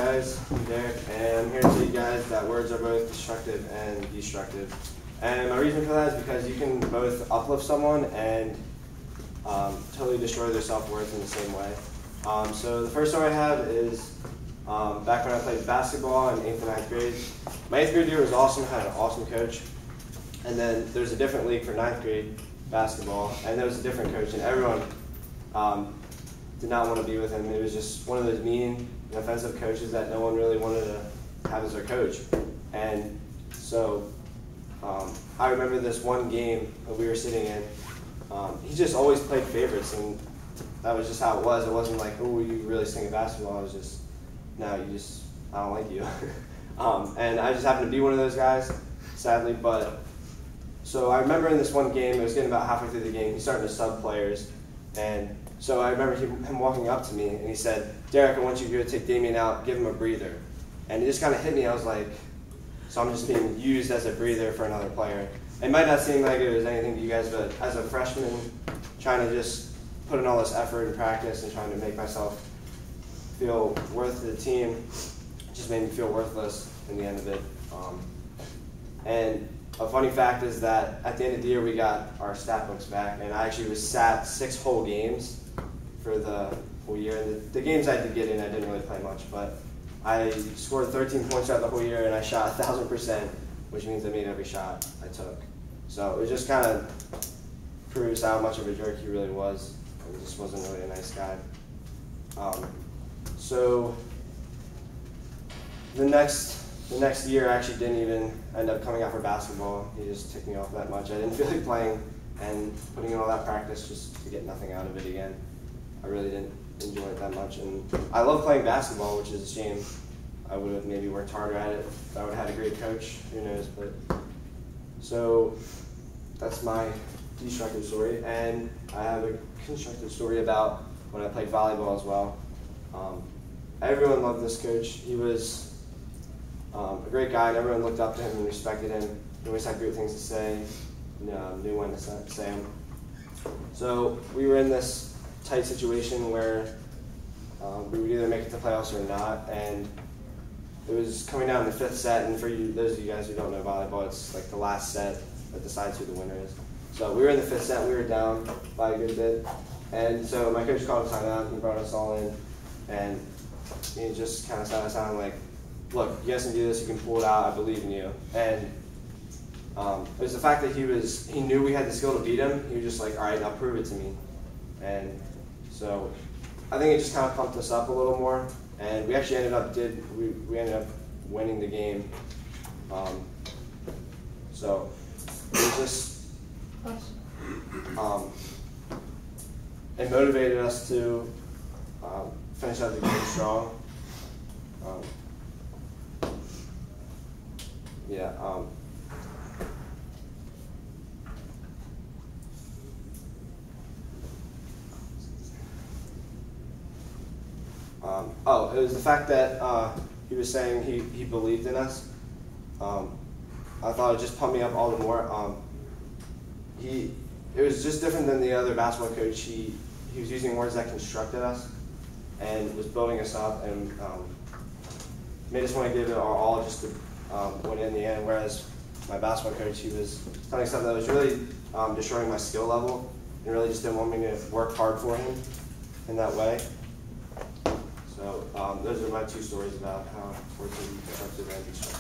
guys, I'm Derrick, and I'm here to tell you guys that words are both constructive and destructive. And my reason for that is because you can both uplift someone and totally destroy their self-worth in the same way. So the first story I have is back when I played basketball in 8th and 9th grade. My 8th grade year was awesome, I had an awesome coach. And then there's a different league for 9th grade basketball, and there was a different coach, and everyone did not want to be with him. It was just one of those mean and offensive coaches that no one really wanted to have as their coach. And so I remember this one game that we were sitting in. He just always played favorites, and that was just how it was. It wasn't like, oh, you really stink at basketball. It was just, no, I don't like you. And I just happened to be one of those guys, sadly. But so I remember in this one game, it was getting about halfway through the game, he started to sub players. And so I remember him walking up to me, and he said, "Derrick, I want you to go take Damien out, give him a breather." And it just kind of hit me. I was like, so I'm just being used as a breather for another player. It might not seem like it was anything to you guys, but as a freshman, trying to just put in all this effort and practice and trying to make myself feel worth the team, it just made me feel worthless in the end of it. And a funny fact is that at the end of the year, we got our stat books back, and I actually was sat 6 whole games for the whole year. And the games I did get in, I didn't really play much, but I scored 13 points throughout the whole year, and I shot 1,000%, which means I made every shot I took. So it just kind of proves how much of a jerk he really was. He just wasn't really a nice guy. So the next year, I actually didn't even end up coming out for basketball. He just ticked me off that much. I didn't feel like playing and putting in all that practice just to get nothing out of it again. I really didn't enjoy it that much. And I love playing basketball, which is a shame. I would have maybe worked harder at it if I would have had a great coach. Who knows? But so that's my destructive story. And I have a constructive story about when I played volleyball as well. Everyone loved this coach. He was a great guy, and everyone looked up to him and respected him. He always had great things to say, knew when to say them. So we were in this tight situation where we would either make it to playoffs or not, and it was coming down to the 5th set, and for you, those of you guys who don't know volleyball, it's like the last set that decides who the winner is. So we were in the 5th set, we were down by a good bit, and so my coach called a timeout, he brought us all in, and he just kind of sat us down like, "Look, you guys can do this, you can pull it out, I believe in you." And it was the fact that he knew we had the skill to beat him. He was just like, "All right, now prove it to me." And so I think it just kind of pumped us up a little more. And we actually ended up winning the game. So it was just, it motivated us to finish out the game strong. It was the fact that he was saying he believed in us. I thought it just pumped me up all the more. It was just different than the other basketball coach. He was using words that constructed us and was building us up and made us want to give it our all just to win in the end. Whereas my basketball coach, he was telling stuff that was really destroying my skill level and really just didn't want me to work hard for him in that way. So those are my 2 stories about how sports can be constructive and destructive.